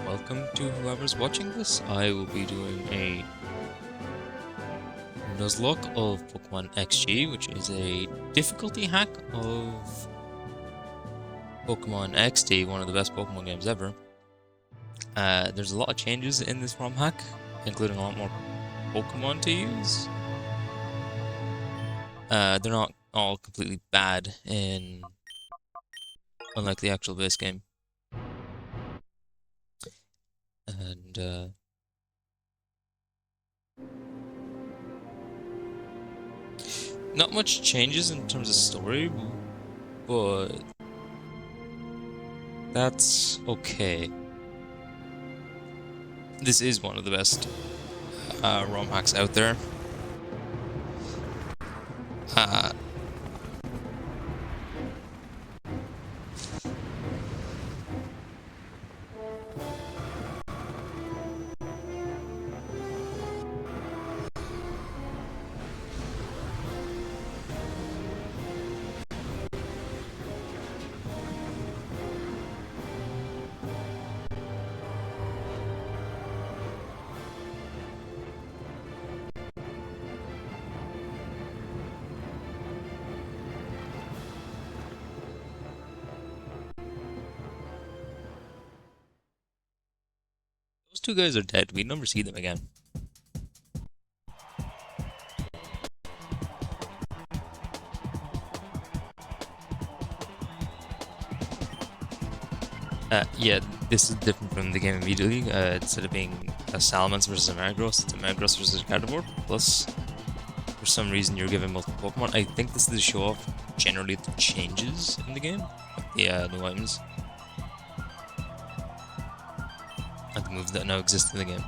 welcome to whoever's watching this. I will be doing a Nuzlocke of Pokemon XG, which is a difficulty hack of Pokemon XD, one of the best Pokemon games ever. There's a lot of changes in this ROM hack, including a lot more Pokemon to use. They're not all completely bad, unlike the actual base game. And not much changes in terms of story, but that's okay. This is one of the best ROM hacks out there. Those two guys are dead. We never see them again. Yeah, this is different from the game immediately. Instead of being a Salamence versus a Metagross, it's a Metagross versus a Gardevoir. Plus, for some reason, you're given multiple Pokemon. I think this is to show off generally the changes in the game, the new items, and the moves that now exist in the game.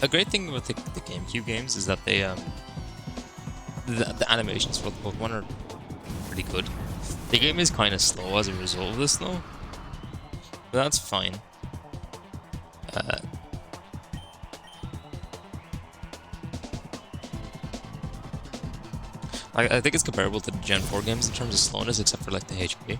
A great thing about the GameCube games is that they the animations for the Pokemon are pretty good. The game is kind of slow as a result of this, though, but that's fine. I think it's comparable to the Gen 4 games in terms of slowness, except for like the HP.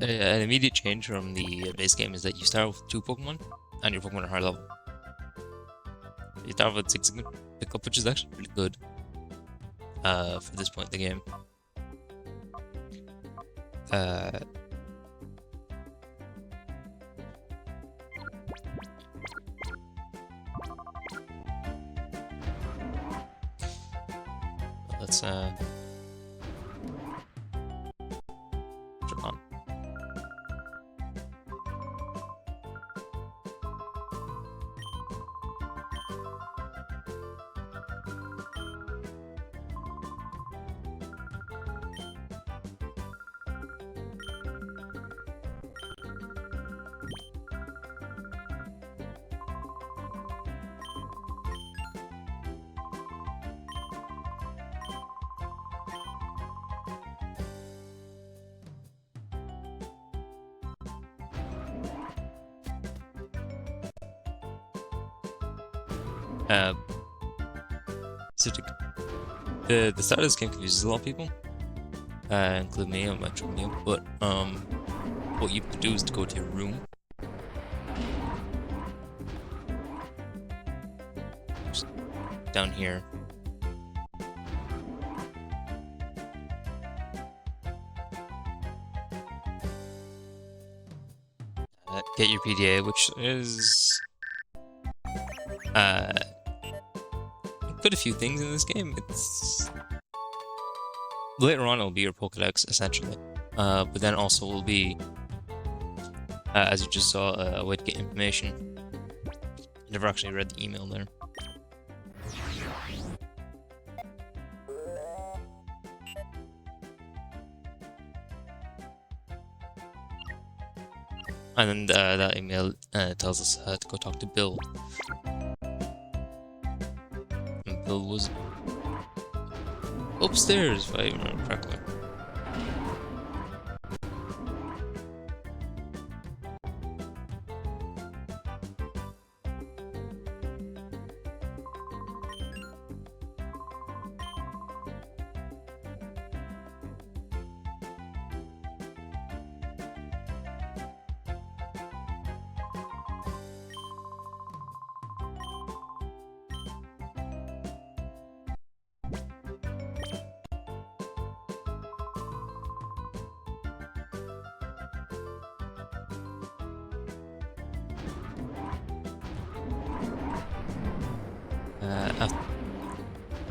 An immediate change from the base game is that you start with 2 Pokemon, and your Pokemon are high level. You start with 6 pickup, which is actually pretty good for this point in the game. Let's turn on. So the start of this game confuses a lot of people, including me. I'm actually new, but what you have to do is to go to your room. Just down here. Get your PDA, which is put a few things in this game. It's later on it'll be your Pokedex essentially, but then also will be As you just saw, a way to get information. I never actually read the email there. And then that email tells us to go talk to Bill. And Bill was upstairs, if I remember correctly.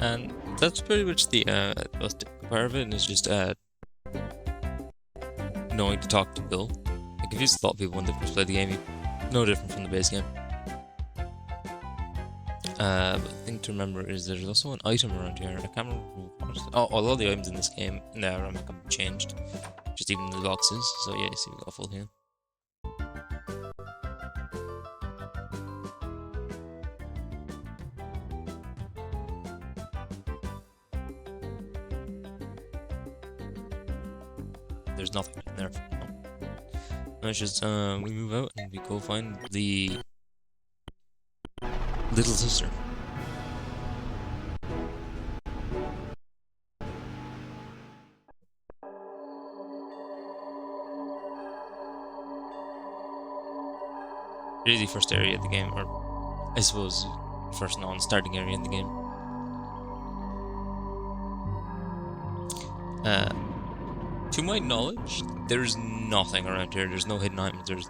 And that's pretty much the most difficult part of it, is just knowing to talk to Bill. It confused a lot of people when they first played the game. No different from the base game. But the thing to remember is there's also an item around here. I can't remember what it is. Oh, all the items in this game in the RAM can be changed. Just even the boxes. So yeah, you see we got a full heal. There's nothing in there for now. Let's just we move out and we go find the little sister. Really the first area of the game, or I suppose first non-starting area in the game. To my knowledge, there's nothing around here. There's no hidden items. There's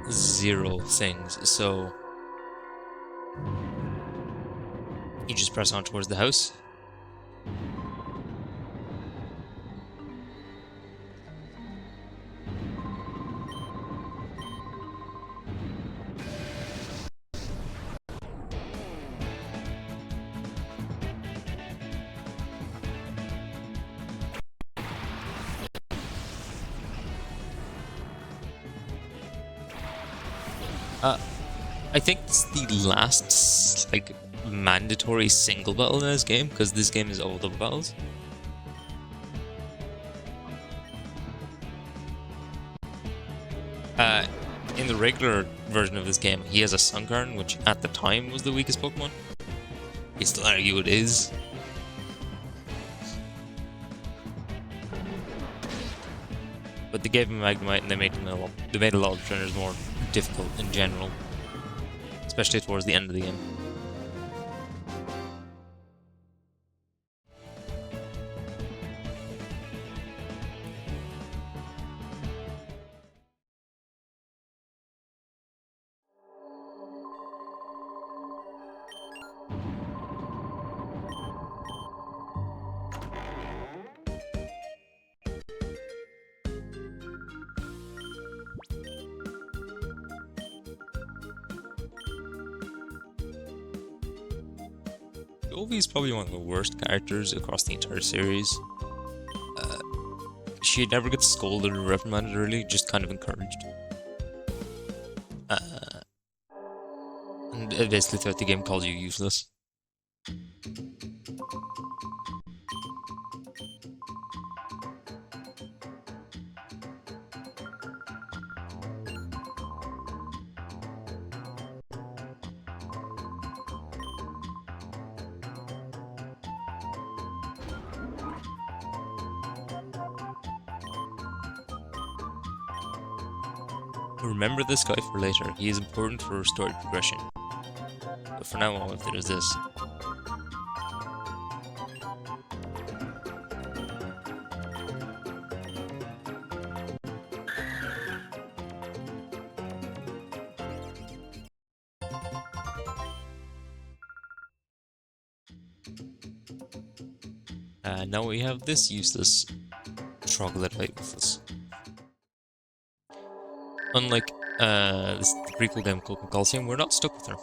0 things. So you just press on towards the house. I think it's the last, like, mandatory single battle in this game, because this game is all double battles. In the regular version of this game, he has a Sunkarn, which at the time was the weakest Pokemon. You still argue it is. But they gave him Magnemite and they made a lot of trainers more difficult in general. Especially towards the end of the game. Ovi is probably one of the worst characters across the entire series. She never gets scolded or reprimanded really, just kind of encouraged. And basically throughout the game calls you useless. Remember this guy for later, he is important for story progression. But for now, all there is this. Now we have this useless troglodyte with us. Unlike this the prequel game called Coliseum, we're not stuck with her.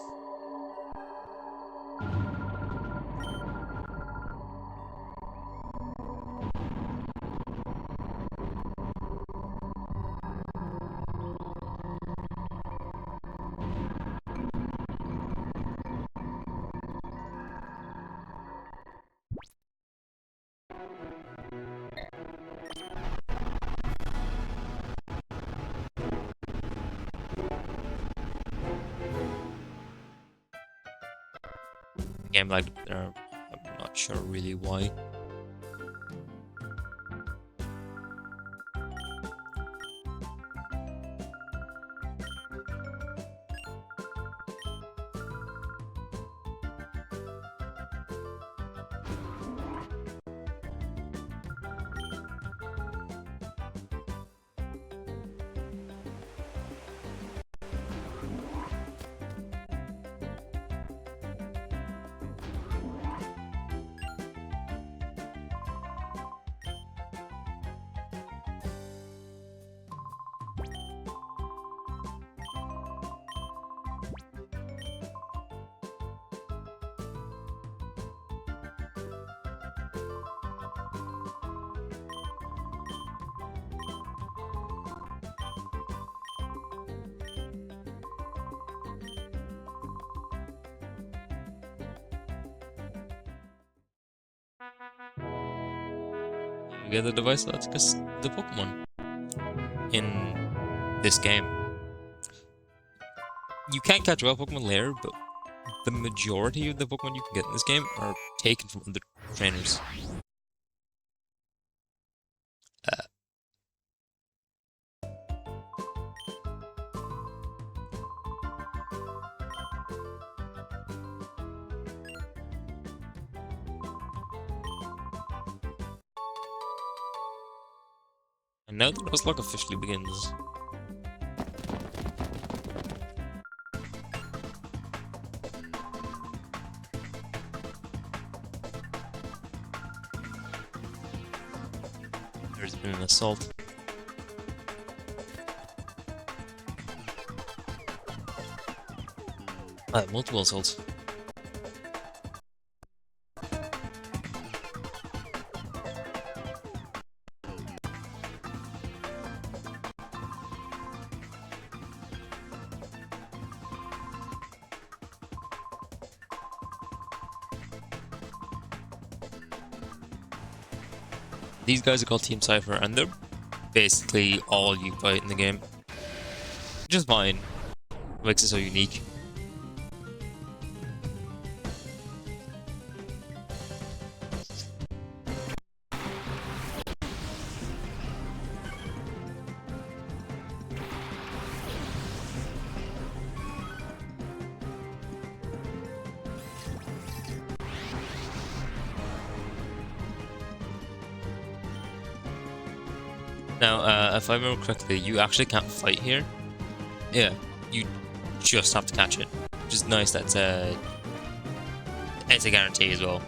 Game like there, I'm not sure really why. You get the device that's because the Pokemon in this game. You can't catch wild Pokemon later, but the majority of the Pokemon you can get in this game are taken from other trainers. Uh, and now the Nuzlocke officially begins. There's been an assault. Multiple assaults. These guys are called Team Cypher, and they're basically all you fight in the game. Which is fine. Makes it so unique. Now, if I remember correctly, you actually can't fight here. Yeah, you just have to catch it. Which is nice, it's a guarantee as well.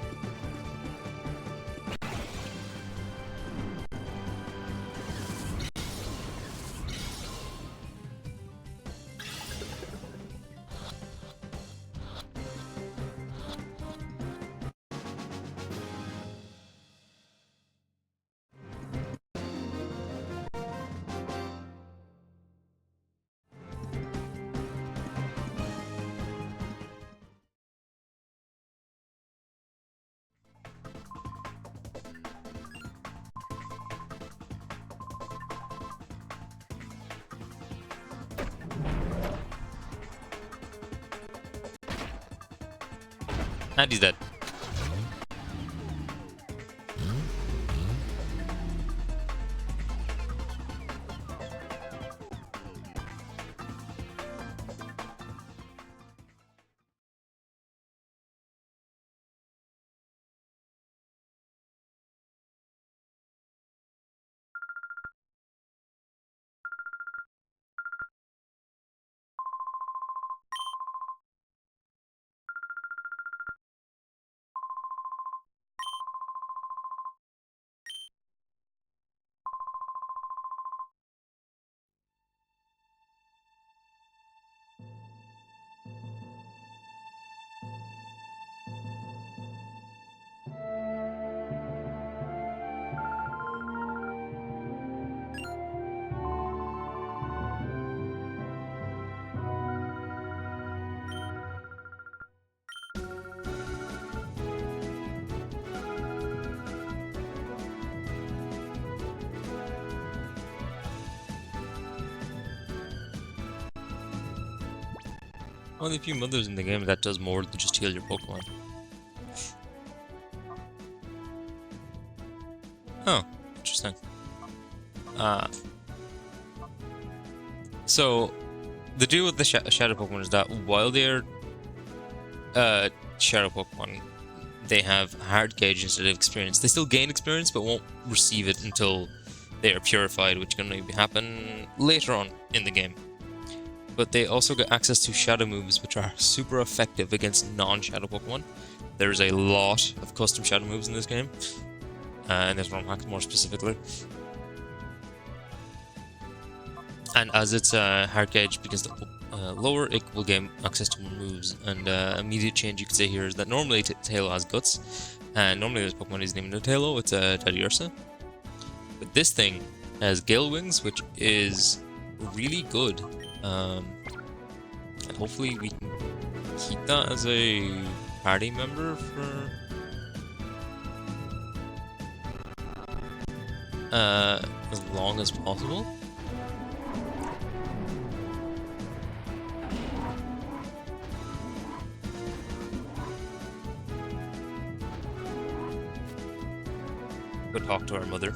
And he's dead. Only a few mothers in the game that does more than just heal your Pokemon. Oh, interesting. So the deal with the Shadow Pokemon is that while they're Shadow Pokemon, they have hard gauge instead of experience. They still gain experience, but won't receive it until they are purified, which can maybe happen later on in the game. But they also get access to Shadow moves, which are super effective against non-Shadow Pokemon. There's a lot of custom Shadow moves in this game, and there's ROM hacks more specifically. And as its hard gauge begins to lower, it will gain access to more moves. And immediate change you could say here is that normally Tailo has guts, and normally this Pokemon is named Tailo, it's Teddiursa. But this thing has Gale Wings, which is really good. And hopefully we can keep that as a party member for as long as possible. Go talk to our mother.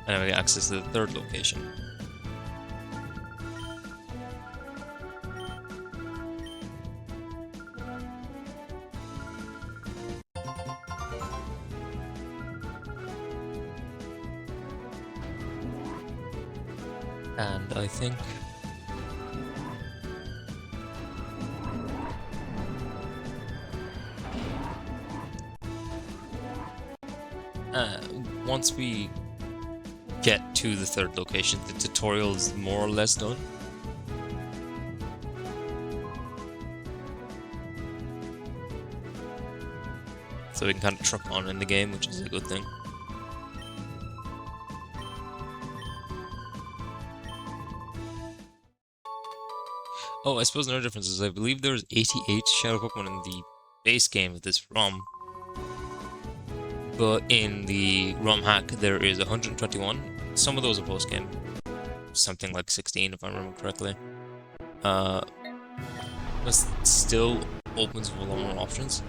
And we get access to the third location. And I think once we get to the third location, the tutorial is more or less done. So we can kind of truck on in the game, which is a good thing. Oh, I suppose another difference is I believe there's 88 Shadow Pokemon in the base game of this ROM. But in the ROM hack, there is 121. Some of those are post-game. Something like 16, if I remember correctly. This still opens with a lot more options.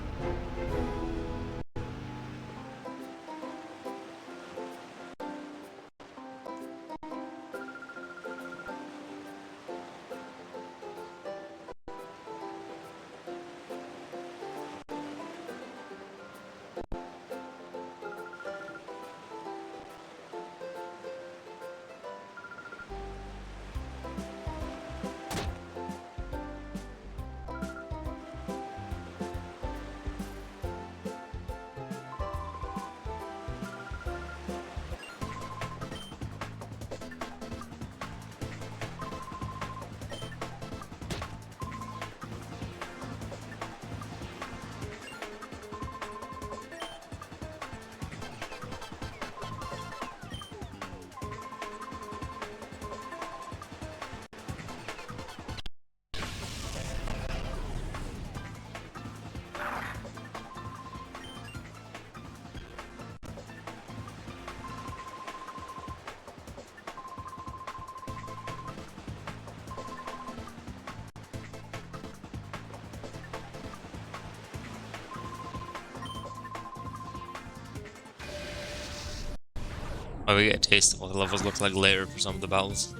Oh, we get a taste of what the levels look like later for some of the battles.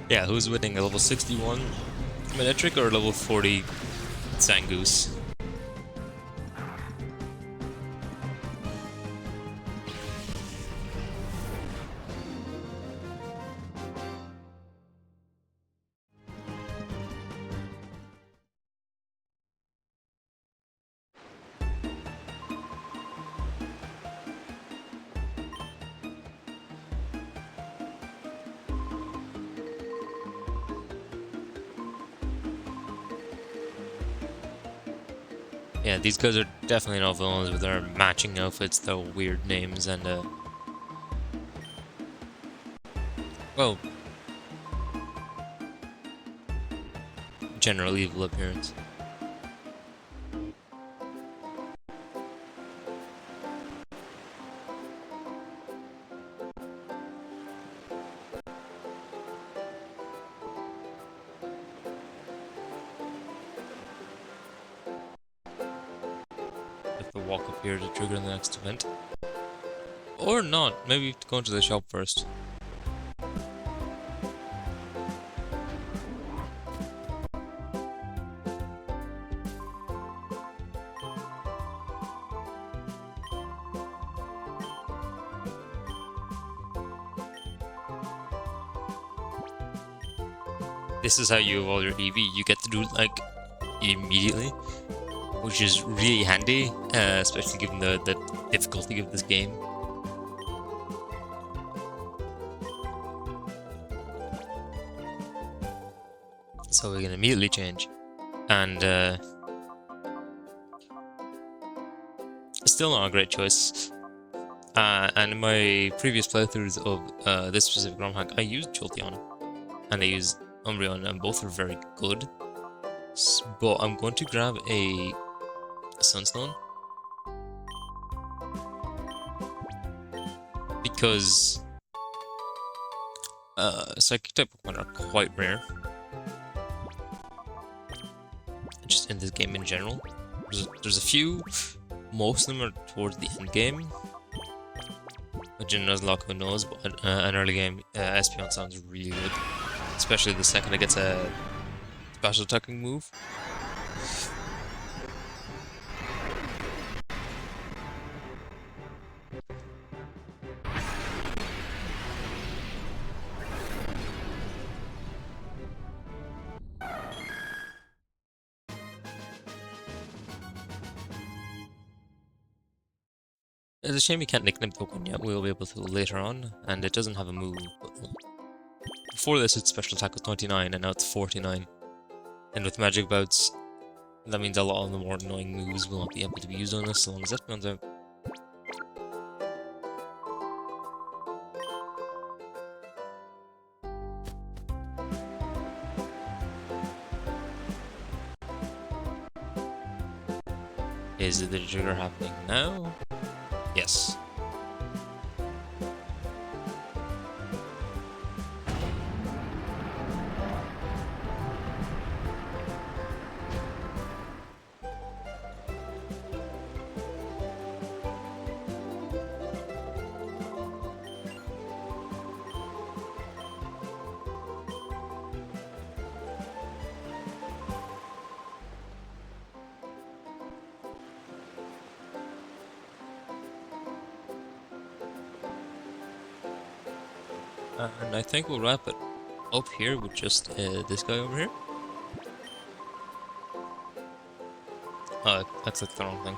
Yeah, who's winning? A level 61 Manectric or a level 40 Zangoose? Yeah, these guys are definitely not villains with their matching outfits, though weird names and well, general evil appearance. have to walk up here to trigger the next event. Or not, maybe we have to go into the shop first. This is how you evolve your EV. You get to do it like immediately, which is really handy, especially given the difficulty of this game. So we can immediately change, and still not a great choice. And in my previous playthroughs of this specific ROM hack, I used Jolteon and I used Umbreon, and both are very good. But I'm going to grab a Sunstone because Psychic type Pokemon are quite rare, just in this game in general. There's a few, most of them are towards the end game. Which in Nuzlocke, who knows, but an early game, Espeon sounds really good. Especially the second it gets a special attacking move. It's a shame you can't nickname Pokemon yet, we'll be able to later on, and it doesn't have a move. But before this, its special attack was 29, and now it's 49. And with magic bouts, that means a lot of the more annoying moves will not be able to be used on this, so long as Espeon's out. Is the trigger happening now? Yes. And I think we'll wrap it up here with just this guy over here. Oh, I clicked the wrong thing.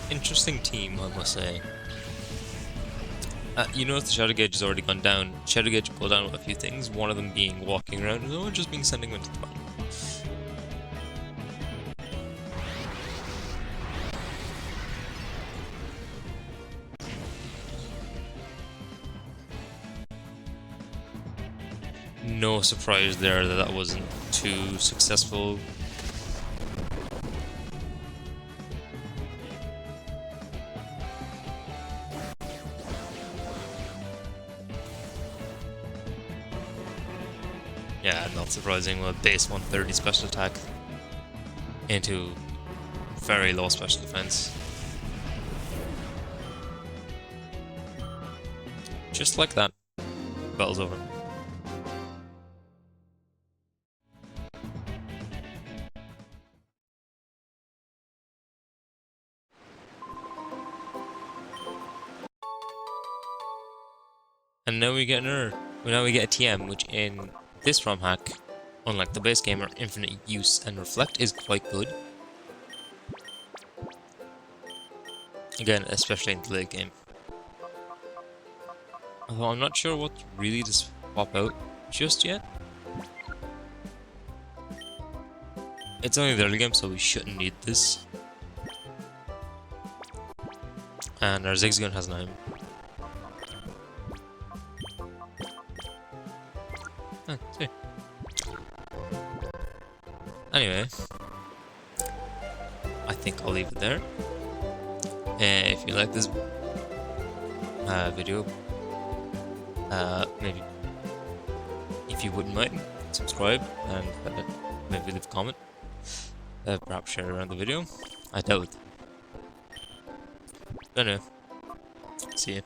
Interesting team, I must say. You notice the shadow gauge has already gone down. Shadow gauge will go down with a few things, one of them being walking around, and the other one just being sending them into the battle. No surprise there that that wasn't too successful. Yeah, not surprising with base 130 special attack into very low special defense. Just like that, battle's over. And now we get a TM, which in this ROM hack, unlike the base game, our infinite use and reflect is quite good. Again, especially in the late game. Although I'm not sure what really to swap out just yet. It's only the early game, so we shouldn't need this. And our Zigzagoon has 9. Ah, see. anyway, I think I'll leave it there. And if you like this video, maybe if you wouldn't mind, subscribe and maybe leave a comment. Perhaps share around the video. I doubt it. Anyway, see ya.